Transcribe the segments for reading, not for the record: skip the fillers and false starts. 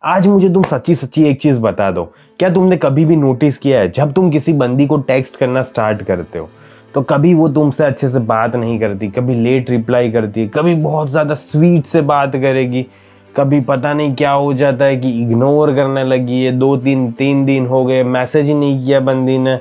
आज मुझे तुम सच्ची सच्ची एक चीज बता दो। क्या तुमने कभी भी नोटिस किया है जब तुम किसी बंदी को टेक्स्ट करना स्टार्ट करते हो तो कभी वो तुमसे अच्छे से बात नहीं करती, कभी लेट रिप्लाई करती है, कभी बहुत ज्यादा स्वीट से बात करेगी, कभी पता नहीं क्या हो जाता है कि इग्नोर करने लगी है, 2 3 दिन हो गए मैसेज ही नहीं किया बंदी ने।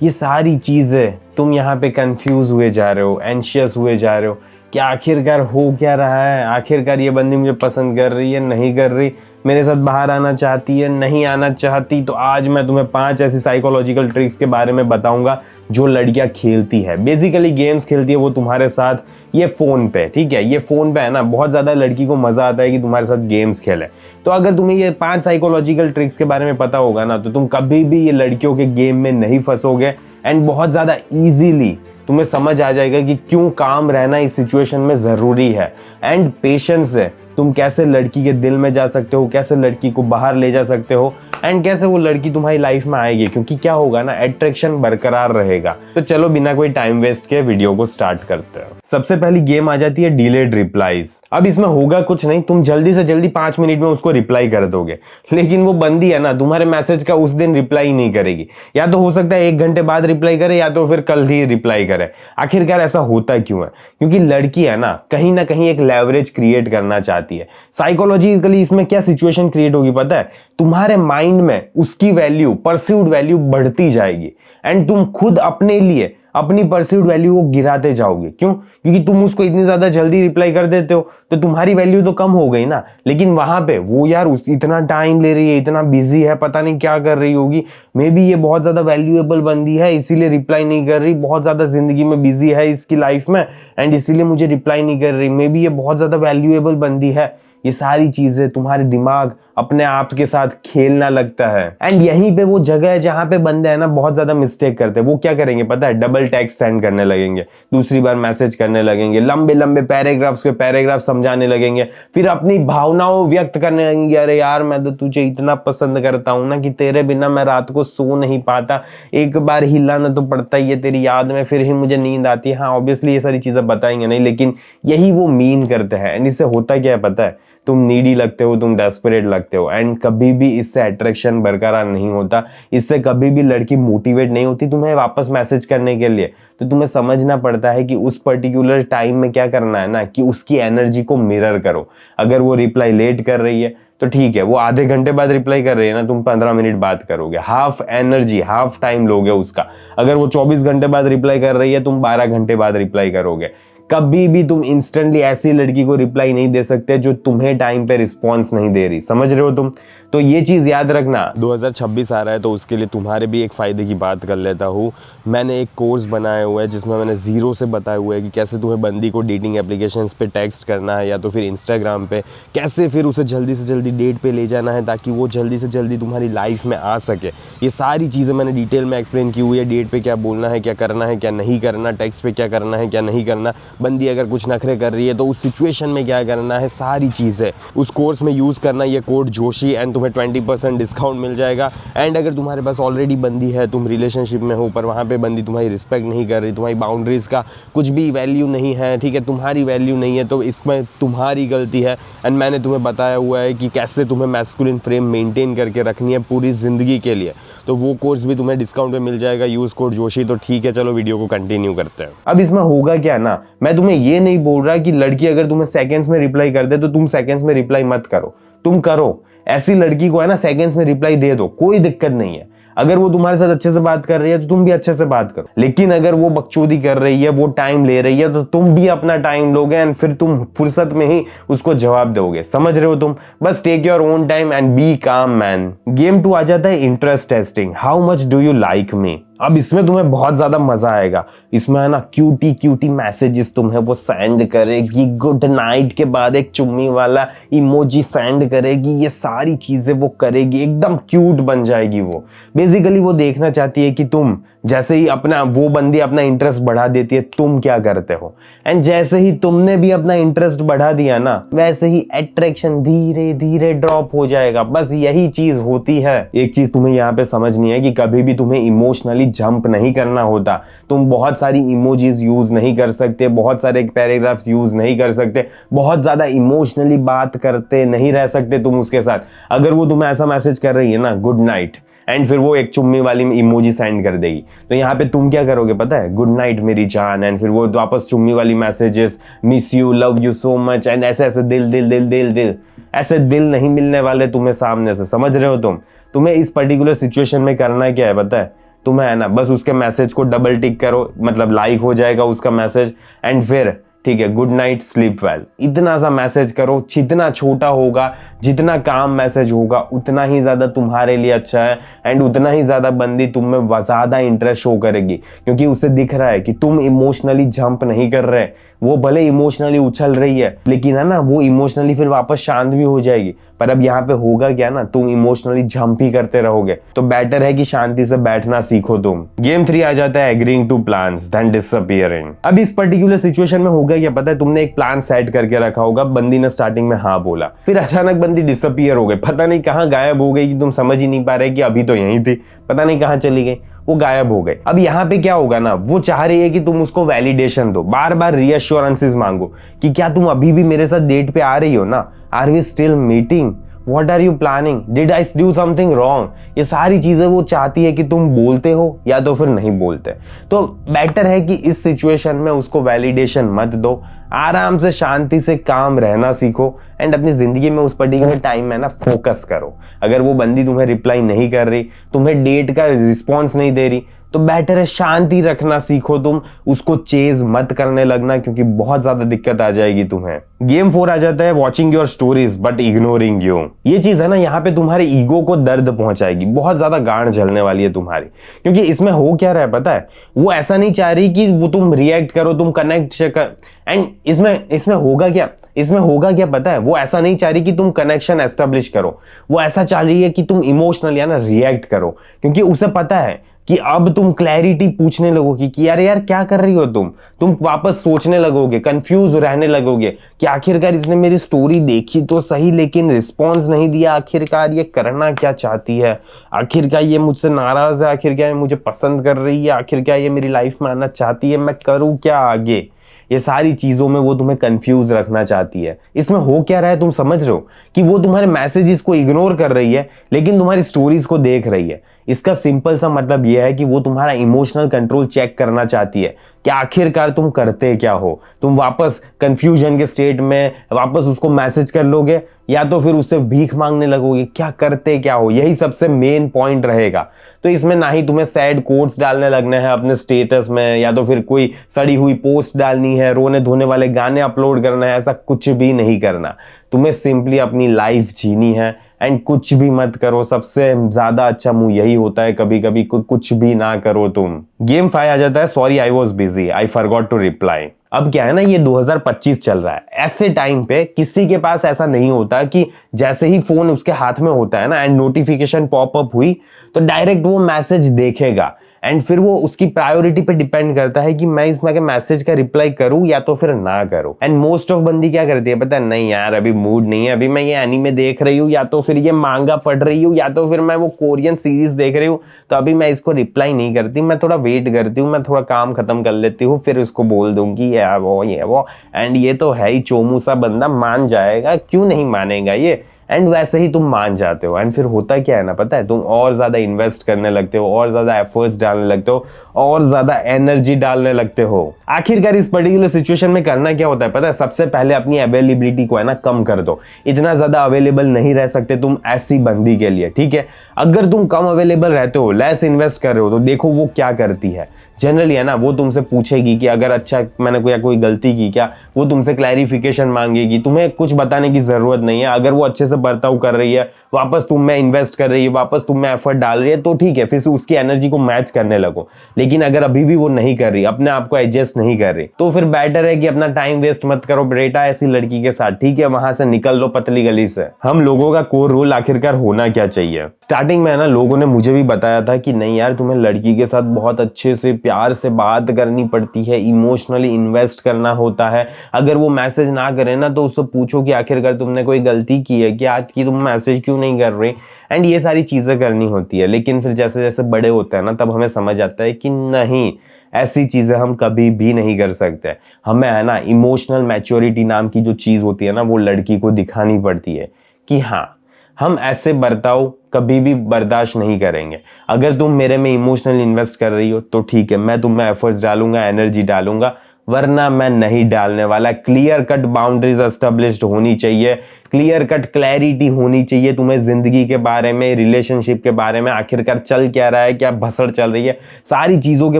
ये सारी चीजें तुम यहाँ पे कंफ्यूज हुए जा रहे हो, एंशियस हुए जा रहे हो कि आखिरकार हो क्या रहा है, आखिरकार ये बंदी मुझे पसंद कर रही है नहीं कर रही, मेरे साथ बाहर आना चाहती है नहीं आना चाहती। तो आज मैं तुम्हें 5 ऐसी साइकोलॉजिकल ट्रिक्स के बारे में बताऊंगा जो लड़कियां खेलती है, बेसिकली गेम्स खेलती है वो तुम्हारे साथ, ये फोन पे। ठीक है, ये फोन पे है ना, बहुत ज्यादा लड़की को मजा आता है कि तुम्हारे साथ गेम्स खेले। तो अगर तुम्हें ये 5 साइकोलॉजिकल ट्रिक्स के बारे में पता होगा ना तो तुम कभी भी ये लड़कियों के गेम में नहीं फंसोगे एंड बहुत ज्यादा इजीली तुम्हें समझ आ जाएगा कि क्यों काम रहना इस सिचुएशन में जरूरी है। एंड पेशेंस से तुम कैसे लड़की के दिल में जा सकते हो, कैसे लड़की को बाहर ले जा सकते हो एंड कैसे वो लड़की तुम्हारी लाइफ में आएगी, क्योंकि क्या होगा ना, अट्रैक्शन बरकरार रहेगा। तो चलो बिना कोई टाइम वेस्ट के वीडियो को स्टार्ट करते हैं। सबसे पहली गेम आ जाती है डिलेड रिप्लाईज। अब इसमें होगा कुछ नहीं, तुम जल्दी से जल्दी 5 मिनट में उसको रिप्लाई कर दोगे, लेकिन वो बंदी है ना तुम्हारे मैसेज का उस दिन रिप्लाई नहीं करेगी। या तो हो सकता है 1 घंटे बाद रिप्लाई करे या तो फिर कल ही रिप्लाई करे। आखिरकार ऐसा होता क्यों है? क्योंकि लड़की है ना कहीं एक लेवरेज क्रिएट करना चाहती है। साइकोलॉजिकली इसमें क्या सिचुएशन क्रिएट होगी पता है? तुम्हारे माइंड में उसकी वैल्यू, परसीव्ड वैल्यू बढ़ती जाएगी एंड तुम खुद अपने लिए अपनी परसीव्ड वैल्यू को गिराते जाओगे। क्यों? क्योंकि तुम उसको इतनी ज्यादा जल्दी रिप्लाई कर देते हो तो तुम्हारी वैल्यू तो कम हो गई ना। लेकिन वहां पे वो यार इतना टाइम ले रही है, इतना बिजी है, पता नहीं क्या कर रही होगी, मे बी ये बहुत ज्यादा वैल्यूएबल बंदी है इसीलिए रिप्लाई नहीं कर रही, बहुत ज्यादा जिंदगी में बिजी है इसकी लाइफ में एंड इसीलिए मुझे रिप्लाई नहीं कर रही, मे बी ये बहुत ज्यादा वैल्यूएबल बंदी है। ये सारी चीजें तुम्हारे दिमाग अपने आप के साथ खेलना लगता है एंड यहीं पे वो जगह है जहां पे बंदे है ना बहुत ज्यादा मिस्टेक करते हैं। वो क्या करेंगे पता है? डबल टेक्स्ट सेंड करने लगेंगे, दूसरी बार मैसेज करने लगेंगे, लंबे लंबे पैराग्राफ्स के पैराग्राफ समझाने लगेंगे, फिर अपनी भावनाओं व्यक्त करने लगेंगे। अरे यार मैं तो तुझे इतना पसंद करता हूं ना कि तेरे बिना मैं रात को सो नहीं पाता, एक बार हिलाना तो पड़ता ही है तेरी याद में, फिर ही मुझे नींद आती है। हाँ ऑब्वियसली ये सारी चीजें बताएंगे नहीं, लेकिन यही वो मीन करते हैं एंड इससे होता क्या है पता है? तुम नीडी लगते हो, तुम डेस्परेट लगते हो एंड कभी भी इससे अट्रैक्शन बरकरार नहीं होता, इससे कभी भी लड़की मोटिवेट नहीं होती तुम्हें वापस मैसेज करने के लिए। तो तुम्हें समझना पड़ता है कि उस पर्टिकुलर टाइम में क्या करना है ना, कि उसकी एनर्जी को मिरर करो। अगर वो रिप्लाई लेट कर रही है तो ठीक है, वो आधे घंटे बाद रिप्लाई कर रही है ना, तुम 15 मिनट बात करोगे, हाफ एनर्जी हाफ टाइम लोगे उसका। अगर वो 24 घंटे बाद रिप्लाई कर रही है, तुम 12 घंटे बाद रिप्लाई करोगे। कभी भी तुम इंस्टेंटली ऐसी लड़की को रिप्लाई नहीं दे सकते जो तुम्हें टाइम पे रिस्पॉन्स नहीं दे रही, समझ रहे हो तुम? तो ये चीज याद रखना। 2026 आ रहा है तो उसके लिए तुम्हारे भी एक फायदे की बात कर लेता हूँ। मैंने एक कोर्स बनाया हुआ है जिसमें मैंने जीरो से बताया हुआ है कि कैसे तुम्हें बंदी को डेटिंग एप्लीकेशंस पे टेक्स्ट करना है या तो फिर इंस्टाग्राम पे, कैसे फिर उसे जल्दी से जल्दी डेट पे ले जाना है ताकि वो जल्दी से जल्दी तुम्हारी लाइफ में आ सके। ये सारी चीज़ें मैंने डिटेल में एक्सप्लेन की हुई है। डेट पे क्या बोलना है, क्या करना है, क्या नहीं करना, टेक्स्ट पे क्या करना है, क्या नहीं करना, बंदी अगर कुछ नखरे कर रही है तो उस सिचुएशन में क्या करना है, सारी चीज़ें उस कोर्स में यूज़ करना। ये कोड जोशी एंड तुम्हें 20% डिस्काउंट मिल जाएगा। एंड अगर तुम्हारे पास ऑलरेडी बंदी है, तुम रिलेशनशिप में हो पर वहाँ पे बंदी तुम्हारी रिस्पेक्ट नहीं कर रही, तुम्हारी बाउंड्रीज़ का कुछ भी वैल्यू नहीं है, ठीक है, तुम्हारी वैल्यू नहीं है, तो इसमें तुम्हारी गलती है। एंड मैंने तुम्हें बताया हुआ है कि कैसे तुम्हें मैस्कुलिन फ्रेम मेंटेन करके रखनी है पूरी ज़िंदगी के लिए। तो वो कोर्स भी तुम्हें डिस्काउंट में मिल जाएगा, यूज़ कोड जोशी। तो ठीक है, चलो वीडियो को कंटिन्यू करते हैं। अब इसमें होगा क्या ना, मैं तुम्हें ये नहीं बोल रहा कि लड़की अगर तुम्हें सेकंड्स में रिप्लाई कर दे तो तुम सेकंड्स में रिप्लाई मत करो, तुम करो। ऐसी लड़की को है ना सेकंड्स में रिप्लाई दे दो, कोई दिक्कत नहीं है। अगर वो तुम्हारे साथ अच्छे से बात कर रही है तो तुम भी अच्छे से बात करो। लेकिन अगर वो बकचोदी कर रही है, वो टाइम ले रही है, तो तुम भी अपना टाइम लोगे एंड फिर तुम फुर्सत में ही उसको जवाब दोगे, समझ रहे हो तुम? बस take your own time and be calm man. Game 2 आ जाता है interest testing. How much do you like me? अब इसमें तुम्हें बहुत ज्यादा मजा आएगा। इसमें है ना क्यूटी क्यूटी मैसेजेस तुम्हें वो सेंड करेगी, गुड नाइट के बाद एक चुम्मी वाला इमोजी सेंड करेगी, ये सारी चीजें वो करेगी, एकदम क्यूट बन जाएगी वो। बेसिकली वो देखना चाहती है कि तुम जैसे ही अपना वो बंदी अपना इंटरेस्ट बढ़ा देती है, तुम क्या करते हो? एंड जैसे ही तुमने भी अपना इंटरेस्ट बढ़ा दिया ना, वैसे ही अट्रैक्शन धीरे धीरे ड्रॉप हो जाएगा। बस यही चीज होती है। एक चीज तुम्हें यहाँ पे समझनी है कि कभी भी तुम्हें इमोशनली जंप नहीं करना होता। तुम बहुत सारी इमोजीज यूज नहीं कर सकते, बहुत सारे पैराग्राफ्स यूज नहीं कर सकते, बहुत ज्यादा इमोशनली बात करते नहीं रह सकते तुम उसके साथ। अगर वो तुम्हें ऐसा मैसेज कर रही है ना, गुड नाइट, एंड फिर वो एक चुम्मी वाली इमोजी सेंड कर देगी, तो यहाँ पे तुम क्या करोगे पता है? गुड नाइट मेरी जान, एंड फिर वो वापस चुम्मी वाली messages, miss you, love you so much, and ऐसे ऐसे दिल दिल दिल दिल दिल, ऐसे दिल नहीं मिलने वाले तुम्हें सामने से, समझ रहे हो तुम? तुम्हें इस पर्टिकुलर सिचुएशन में करना क्या है पता है? तुम्हें है ना बस उसके मैसेज को डबल टिक करो, मतलब लाइक हो जाएगा उसका मैसेज, एंड फिर ठीक है, गुड नाइट, स्लीप वेल, इतना सा मैसेज करो। जितना छोटा होगा, जितना काम मैसेज होगा, उतना ही ज्यादा तुम्हारे लिए अच्छा है, एंड उतना ही ज्यादा बंदी तुम में ज्यादा इंटरेस्ट शो करेगी, क्योंकि उसे दिख रहा है कि तुम इमोशनली जंप नहीं कर रहे। वो भले इमोशनली उछल रही है, लेकिन है ना वो इमोशनली फिर वापस शांत भी हो जाएगी। पर अब यहाँ पे होगा क्या ना, तुम इमोशनली जंप ही करते रहोगे। तो बेटर है कि शांति से बैठना सीखो तुम। गेम 3 आ जाता है agreeing to plans then disappearing. अब इस पर्टिकुलर सिचुएशन में होगा क्या पता है? तुमने एक प्लान सेट करके रखा होगा, बंदी ने स्टार्टिंग में हाँ बोला, फिर अचानक बंदी डिसअपीयर हो गई, पता नहीं कहाँ गायब हो गई कि तुम समझ ही नहीं पा रहे कि अभी तो यहीं थी, पता नहीं कहाँ चली गई, वो गायब हो गई। अब यहाँ पे क्या होगा ना, वो चाह रही है कि तुम उसको वैलिडेशन दो, बार बार रीअश्योरेंसेस मांगो कि क्या तुम अभी भी मेरे साथ डेट पे आ रही हो ना, are we still meeting, what are you planning, did I do something wrong. ये सारी चीजें वो चाहती है कि तुम बोलते हो या तो फिर नहीं बोलते। तो बेटर है कि इस सिचुएशन में उसको वैलिडेशन मत दो, आराम से शांति से काम रहना सीखो, एंड अपनी जिंदगी में उस पर्टिकुलर टाइम में ना फोकस करो। अगर वो बंदी तुम्हें रिप्लाई नहीं कर रही, तुम्हें डेट का रिस्पॉन्स नहीं दे रही, तो बेटर है शांति रखना सीखो तुम, उसको चेज मत करने लगना, क्योंकि बहुत ज्यादा दिक्कत आ जाएगी तुम्हें। गेम 4 आ जाता है watching your stories but ignoring you. ये चीज है ना यहाँ पे तुम्हारे ईगो को दर्द पहुंचाएगी, बहुत ज्यादा गांड जलने वाली है तुम्हारी, क्योंकि इसमें हो क्या रहा है पता है? वो ऐसा नहीं चाह रही कि वो तुम रिएक्ट करो, तुम कनेक्ट कर, एंड इसमें होगा क्या, इसमें होगा क्या पता है? वो ऐसा नहीं चाह रही कि तुम कनेक्शन एस्टेब्लिश करो, वो ऐसा चाह रही है कि तुम इमोशनल या ना रिएक्ट करो, क्योंकि उसे पता है कि अब तुम क्लैरिटी पूछने लगोगे कि यार यार क्या कर रही हो तुम वापस सोचने लगोगे, कंफ्यूज रहने लगोगे कि आखिरकार इसने मेरी स्टोरी देखी तो सही लेकिन रिस्पॉन्स नहीं दिया, आखिरकार ये करना क्या चाहती है, आखिरकार ये मुझसे नाराज है, आखिरकार मुझे पसंद कर रही है, आखिरकार ये मेरी लाइफ में आना चाहती है, मैं करूँ क्या आगे। ये सारी चीजों में वो तुम्हें कंफ्यूज रखना चाहती है। इसमें हो क्या रहा है तुम समझ रहे हो? कि वो तुम्हारे मैसेजेस को इग्नोर कर रही है लेकिन तुम्हारी स्टोरीज को देख रही है। इसका सिंपल सा मतलब यह है कि वो तुम्हारा इमोशनल कंट्रोल चेक करना चाहती है कि आखिरकार तुम करते क्या हो। तुम वापस कंफ्यूजन के स्टेट में वापस उसको मैसेज कर लोगे या तो फिर उससे भीख मांगने लगोगे, क्या करते क्या हो, यही सबसे मेन पॉइंट रहेगा। तो इसमें ना ही तुम्हें सैड कोट्स डालने लगने हैं अपने स्टेटस में, या तो फिर कोई सड़ी हुई पोस्ट डालनी है, रोने धोने वाले गाने अपलोड करना है, ऐसा कुछ भी नहीं करना। तुम्हें सिंपली अपनी लाइफ जीनी है एंड कुछ भी मत करो। सबसे ज्यादा अच्छा मुंह यही होता है, कभी कभी कुछ भी ना करो तुम। गेम 5 आ जाता है sorry I was busy I forgot to reply. अब क्या है ना, ये 2025 चल रहा है, ऐसे टाइम पे किसी के पास ऐसा नहीं होता कि जैसे ही फोन उसके हाथ में होता है ना एंड नोटिफिकेशन पॉपअप हुई तो डायरेक्ट वो मैसेज देखेगा, एंड फिर वो उसकी प्रायोरिटी पे डिपेंड करता है कि मैं इसमें के मैसेज का रिप्लाई करूं या तो फिर ना करूं। एंड मोस्ट ऑफ बंदी क्या करती है पता है? नहीं यार अभी मूड नहीं है, अभी मैं ये एनीमे देख रही हूँ, या तो फिर ये मांगा पढ़ रही हूँ, या तो फिर मैं वो कोरियन सीरीज देख रही हूँ, तो अभी मैं इसको रिप्लाई नहीं करती, मैं थोड़ा वेट करती हूँ, मैं थोड़ा काम खत्म कर लेती हूँ, फिर उसको बोल दूंगी ये वो। एंड ये तो है ही चोमू सा बंदा, मान जाएगा, क्यों नहीं मानेगा ये। एंड वैसे ही तुम मान जाते हो, एंड फिर होता क्या है ना पता है? तुम और ज्यादा इन्वेस्ट करने लगते हो, और ज्यादा एफर्ट्स डालने लगते हो, और ज्यादा एनर्जी डालने लगते हो। आखिरकार इस पर्टिकुलर सिचुएशन में करना क्या होता है पता है? सबसे पहले अपनी अवेलेबिलिटी को है ना कम कर दो। इतना ज्यादा अवेलेबल नहीं रह सकते तुम ऐसी बंदी के लिए, ठीक है? अगर तुम कम अवेलेबल रहते हो, लेस इन्वेस्ट कर रहे हो, तो देखो वो क्या करती है। जनरली है ना, वो तुमसे पूछेगी कि अगर अच्छा मैंने कोई गलती की क्या, वो तुमसे क्लैरिफिकेशन मांगेगी। तुम्हें कुछ बताने की जरूरत नहीं है। अगर वो अच्छे से बर्ताव कर रही है, वापस तुम में इन्वेस्ट कर रही है, वापस तुम में एफर्ट डाल रही है, तो ठीक है, फिर से उसकी एनर्जी को मैच करने लगो। लेकिन अगर अभी भी वो नहीं कर रही, अपने आप को एडजस्ट नहीं कर रही, तो फिर बेटर है कि अपना टाइम वेस्ट मत करो बेटा ऐसी लड़की के साथ, ठीक है। वहां से निकल लो पतली गली से। हम लोगों का कोर रोल आखिरकार होना क्या चाहिए? स्टार्टिंग में है ना, लोगों ने मुझे भी बताया था कि नहीं यार, तुम्हें लड़की के साथ बहुत अच्छे से प्यार से बात करनी पड़ती है, इमोशनली इन्वेस्ट करना होता है। अगर वो मैसेज ना करे ना, तो उससे पूछो कि आखिरकार तुमने कोई गलती की है कि आज की तुम मैसेज क्यों नहीं कर रहे, एंड ये सारी चीजें करनी होती है। लेकिन फिर जैसे जैसे बड़े होते हैं ना, तब हमें समझ आता है कि नहीं, ऐसी चीजें हम कभी भी नहीं कर सकते। हमें है ना, इमोशनल मैच्योरिटी नाम की जो चीज होती है ना, वो लड़की को दिखानी पड़ती है कि हाँ, हम ऐसे बर्ताव कभी भी बर्दाश्त नहीं करेंगे। अगर तुम मेरे में इमोशनल इन्वेस्ट कर रही हो तो ठीक है, मैं तुम में एफर्ट्स डालूंगा, एनर्जी डालूंगा, वरना मैं नहीं डालने वाला। क्लियर कट बाउंड्रीज एस्टेब्लिश्ड होनी चाहिए, क्लियर कट क्लैरिटी होनी चाहिए तुम्हें जिंदगी के बारे में, रिलेशनशिप के बारे में, आखिरकार चल क्या रहा है, क्या भसड़ चल रही है, सारी चीजों के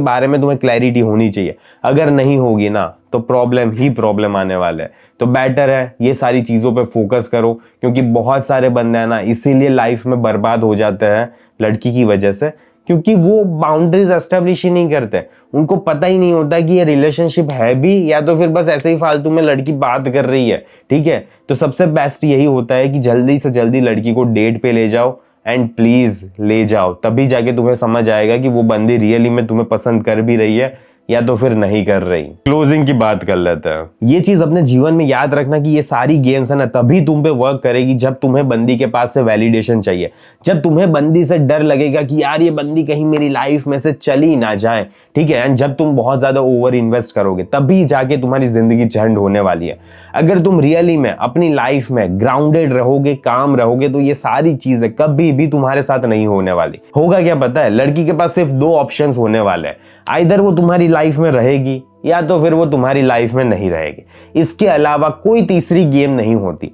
बारे में तुम्हें क्लैरिटी होनी चाहिए। अगर नहीं होगी ना, तो प्रॉब्लम ही प्रॉब्लम आने वाला है। तो बेटर है ये सारी चीजों पे फोकस करो, क्योंकि बहुत सारे बंदे हैं ना, इसीलिए लाइफ में बर्बाद हो जाते हैं लड़की की वजह से, क्योंकि वो बाउंड्रीज एस्टेब्लिश ही नहीं करते। उनको पता ही नहीं होता कि ये रिलेशनशिप है भी, या तो फिर बस ऐसे ही फालतू में लड़की बात कर रही है, ठीक है। तो सबसे बेस्ट यही होता है कि जल्दी से जल्दी लड़की को डेट पे ले जाओ, एंड प्लीज ले जाओ, तभी जाके तुम्हें समझ आएगा कि वो बंदी रियली में तुम्हें पसंद कर भी रही है या तो फिर नहीं कर रही। क्लोजिंग की बात कर लेते हैं। ये चीज अपने जीवन में याद रखना कि ये सारी गेम्स है ना, तभी तुम पे वर्क करेगी जब तुम्हें बंदी के पास से वैलिडेशन चाहिए, जब तुम्हें बंदी से डर लगेगा कि यार ये बंदी कहीं मेरी लाइफ में से चली ना जाए, ठीक है। एंड जब तुम बहुत ज्यादा ओवर इन्वेस्ट करोगे, तभी जाके तुम्हारी जिंदगी झंड होने वाली है। अगर तुम रियली में अपनी लाइफ में ग्राउंडेड रहोगे, काम रहोगे, तो ये सारी चीजें कभी भी तुम्हारे साथ नहीं होने वाली। होगा क्या पता है, लड़की के पास सिर्फ दो ऑप्शंस होने वाले हैं, आइदर वो तुम्हारी लाइफ में रहेगी या तो फिर वो तुम्हारी लाइफ में नहीं रहेगी। इसके अलावा कोई तीसरी गेम नहीं होती।